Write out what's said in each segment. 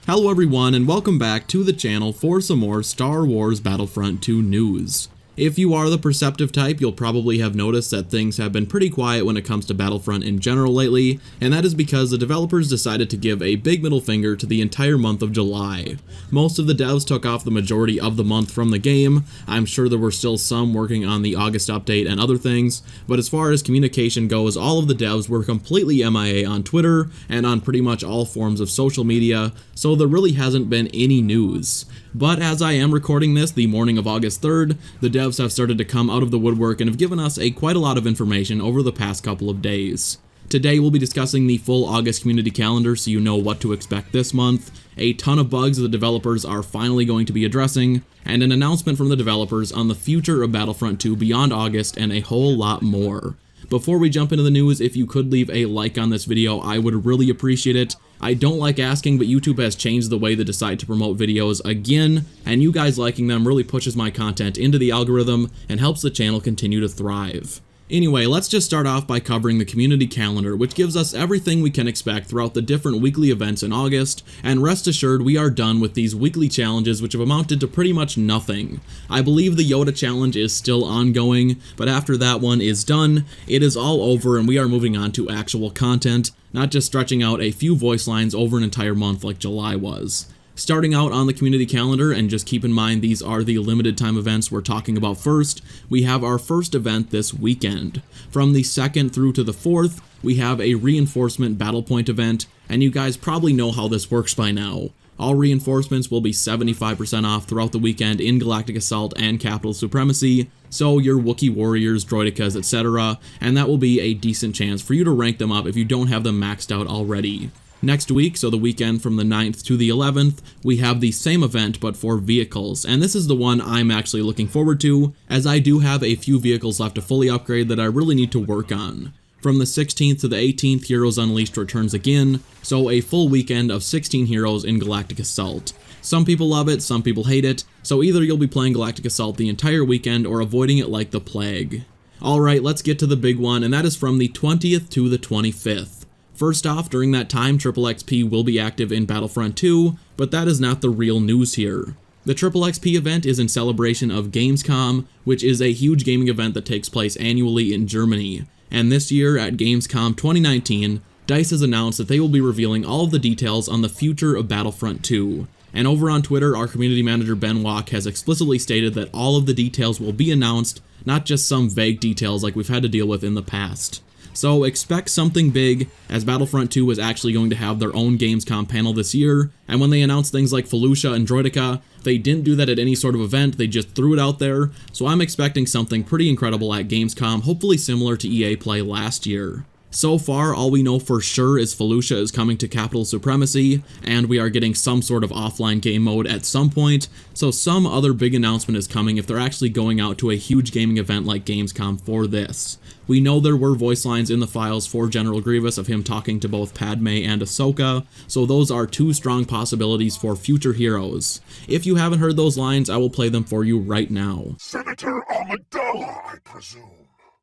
Hello everyone and welcome back to the channel for some more Star Wars Battlefront 2 news. If you are the perceptive type, you'll probably have noticed that things have been pretty quiet when it comes to Battlefront in general lately, and that is because the developers decided to give a big middle finger to the entire month of July. Most of the devs took off the majority of the month from the game. I'm sure there were still some working on the August update and other things, but as far as communication goes, all of the devs were completely MIA on Twitter and on pretty much all forms of social media, so there really hasn't been any news. But as I am recording this the morning of August 3rd, the devs have started to come out of the woodwork and have given us quite a lot of information over the past couple of days. Today we'll be discussing the full August community calendar so you know what to expect this month, a ton of bugs the developers are finally going to be addressing, and an announcement from the developers on the future of Battlefront 2 beyond August, and a whole lot more. Before we jump into the news, if you could leave a like on this video, I would really appreciate it. I don't like asking, but YouTube has changed the way they decide to promote videos again, and you guys liking them really pushes my content into the algorithm and helps the channel continue to thrive. Anyway, let's just start off by covering the community calendar, which gives us everything we can expect throughout the different weekly events in August, and rest assured we are done with these weekly challenges which have amounted to pretty much nothing. I believe the Yoda challenge is still ongoing, but after that one is done, it is all over and we are moving on to actual content, not just stretching out a few voice lines over an entire month like July was. Starting out on the community calendar, and just keep in mind these are the limited time events we're talking about first, we have our first event this weekend. From the 2nd through to the 4th, we have a reinforcement battle point event, and you guys probably know how this works by now. All reinforcements will be 75% off throughout the weekend in Galactic Assault and Capital Supremacy, so your Wookiee warriors, droidekas, etc., and that will be a decent chance for you to rank them up if you don't have them maxed out already. Next week, so the weekend from the 9th to the 11th, we have the same event but for vehicles, and this is the one I'm actually looking forward to, as I do have a few vehicles left to fully upgrade that I really need to work on. From the 16th to the 18th, Heroes Unleashed returns again, so a full weekend of 16 heroes in Galactic Assault. Some people love it, some people hate it, so either you'll be playing Galactic Assault the entire weekend or avoiding it like the plague. Alright, let's get to the big one, and that is from the 20th to the 25th. First off, during that time, XXXP will be active in Battlefront 2, but that is not the real news here. The XXXP event is in celebration of Gamescom, which is a huge gaming event that takes place annually in Germany. And this year, at Gamescom 2019, DICE has announced that they will be revealing all of the details on the future of Battlefront 2. And over on Twitter, our community manager Ben Walk has explicitly stated that all of the details will be announced, not just some vague details like we've had to deal with in the past. So expect something big, as Battlefront 2 is actually going to have their own Gamescom panel this year, and when they announced things like Felucia and Droideka, they didn't do that at any sort of event, they just threw it out there, so I'm expecting something pretty incredible at Gamescom, hopefully similar to EA Play last year. So far, all we know for sure is Felucia is coming to Capital Supremacy, and we are getting some sort of offline game mode at some point, so some other big announcement is coming if they're actually going out to a huge gaming event like Gamescom for this. We know there were voice lines in the files for General Grievous of him talking to both Padme and Ahsoka, so those are two strong possibilities for future heroes. If you haven't heard those lines, I will play them for you right now. Senator Amidala, I presume.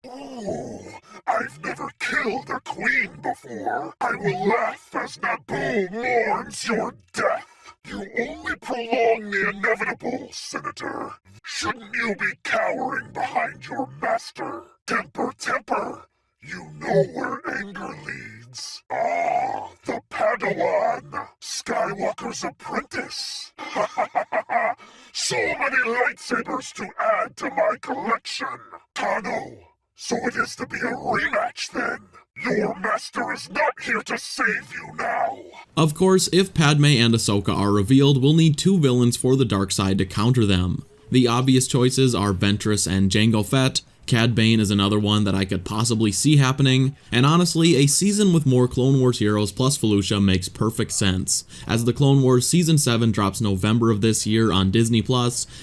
Oh, I've never killed a queen before. I will laugh as Naboo mourns your death. You only prolong the inevitable, Senator. Shouldn't you be cowering behind your master? Temper, temper. You know where anger leads. Ah, the Padawan, Skywalker's apprentice. So many lightsabers to add to my collection. Tano. So it is to be a rematch then. Your master is not here to save you now. Of course, if Padme and Ahsoka are revealed, we'll need two villains for the dark side to counter them. The obvious choices are Ventress and Jango Fett. Cad Bane is another one that I could possibly see happening, and honestly, a season with more Clone Wars heroes plus Felucia makes perfect sense, as the Clone Wars Season 7 drops November of this year on Disney+,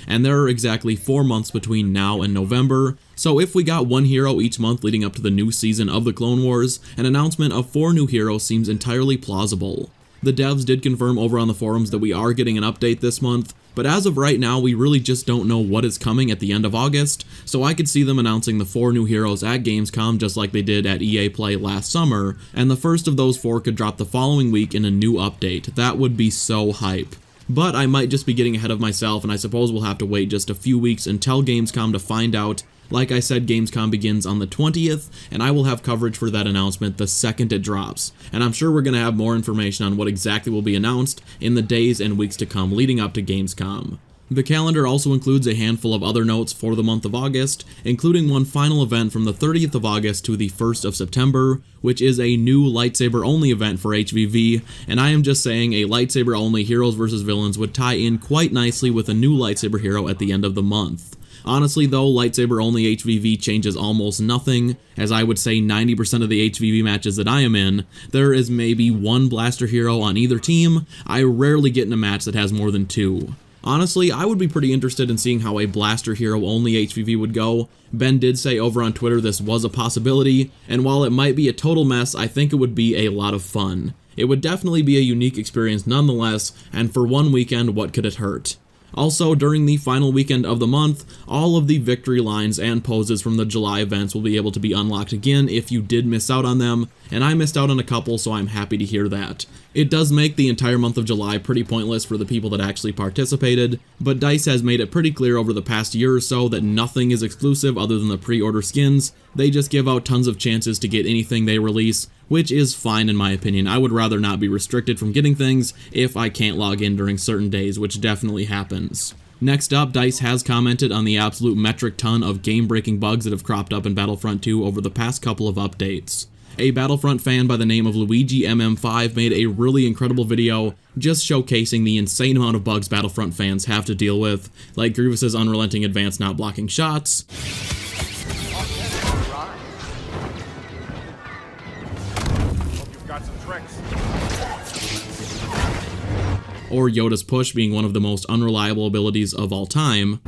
and there are exactly 4 months between now and November, so if we got one hero each month leading up to the new season of the Clone Wars, an announcement of 4 new heroes seems entirely plausible. The devs did confirm over on the forums that we are getting an update this month, but as of right now, we really just don't know what is coming at the end of August, so I could see them announcing the 4 new heroes at Gamescom just like they did at EA Play last summer, and the first of those 4 could drop the following week in a new update. That would be so hype. But I might just be getting ahead of myself, and I suppose we'll have to wait just a few weeks until Gamescom to find out. Like I said, Gamescom begins on the 20th, and I will have coverage for that announcement the second it drops. And I'm sure we're going to have more information on what exactly will be announced in the days and weeks to come leading up to Gamescom. The calendar also includes a handful of other notes for the month of August, including one final event from the 30th of August to the 1st of September, which is a new lightsaber-only event for HVV, and I am just saying a lightsaber-only Heroes vs. Villains would tie in quite nicely with a new lightsaber hero at the end of the month. Honestly though, lightsaber-only HVV changes almost nothing, as I would say 90% of the HVV matches that I am in, there is maybe one blaster hero on either team. I rarely get in a match that has more than 2. Honestly, I would be pretty interested in seeing how a blaster hero only HVV would go. Ben did say over on Twitter this was a possibility, and while it might be a total mess, I think it would be a lot of fun. It would definitely be a unique experience nonetheless, and for one weekend, what could it hurt? Also, during the final weekend of the month, all of the victory lines and poses from the July events will be able to be unlocked again if you did miss out on them, and I missed out on a couple, so I'm happy to hear that. It does make the entire month of July pretty pointless for the people that actually participated, but DICE has made it pretty clear over the past year or so that nothing is exclusive other than the pre-order skins. They just give out tons of chances to get anything they release, which is fine in my opinion. I would rather not be restricted from getting things if I can't log in during certain days, which definitely happens. Next up, DICE has commented on the absolute metric ton of game-breaking bugs that have cropped up in Battlefront 2 over the past couple of updates. A Battlefront fan by the name of Luigi MM5 made a really incredible video just showcasing the insane amount of bugs Battlefront fans have to deal with, like Grievous's unrelenting advance not blocking shots, or Yoda's push being one of the most unreliable abilities of all time,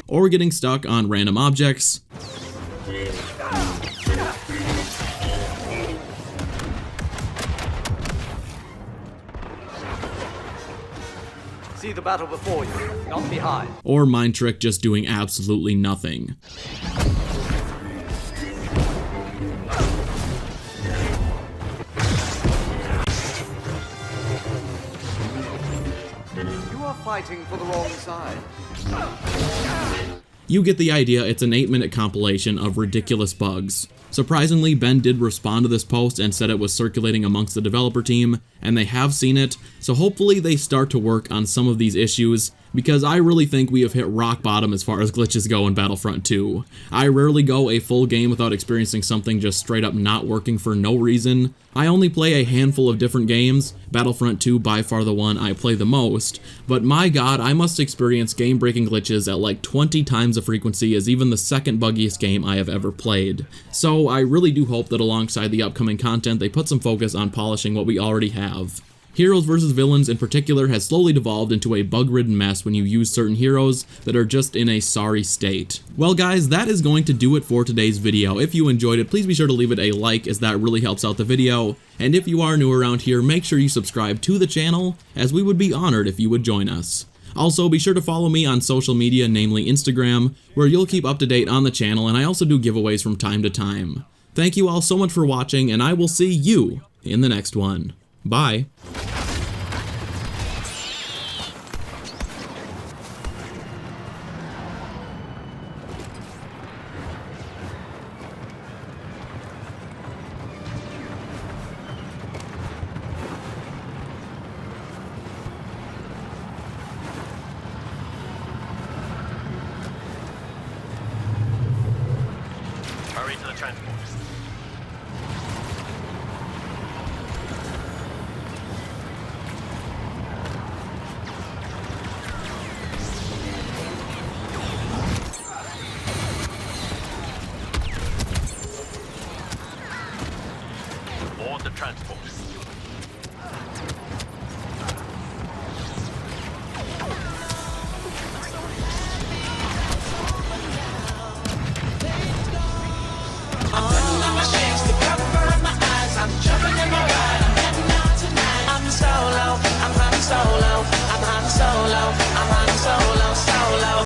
or getting stuck on random objects, See the battle before you, not behind. or Mind Trick just doing absolutely nothing. You are fighting for the wrong side. You get the idea. It's an 8-minute compilation of ridiculous bugs. Surprisingly, Ben did respond to this post and said it was circulating amongst the developer team, and they have seen it, so hopefully they start to work on some of these issues, because I really think we have hit rock bottom as far as glitches go in Battlefront 2. I rarely go a full game without experiencing something just straight up not working for no reason. I only play a handful of different games, Battlefront 2 by far the one I play the most, but my god, I must experience game-breaking glitches at like 20 times the frequency as even the second buggiest game I have ever played. So I really do hope that alongside the upcoming content they put some focus on polishing what we already have. Heroes vs. Villains in particular has slowly devolved into a bug-ridden mess when you use certain heroes that are just in a sorry state. Well guys, that is going to do it for today's video. If you enjoyed it, please be sure to leave it a like as that really helps out the video. And if you are new around here, make sure you subscribe to the channel, as we would be honored if you would join us. Also, be sure to follow me on social media, namely Instagram, where you'll keep up to date on the channel, and I also do giveaways from time to time. Thank you all so much for watching, and I will see you in the next one. Bye. Hurry to the transport.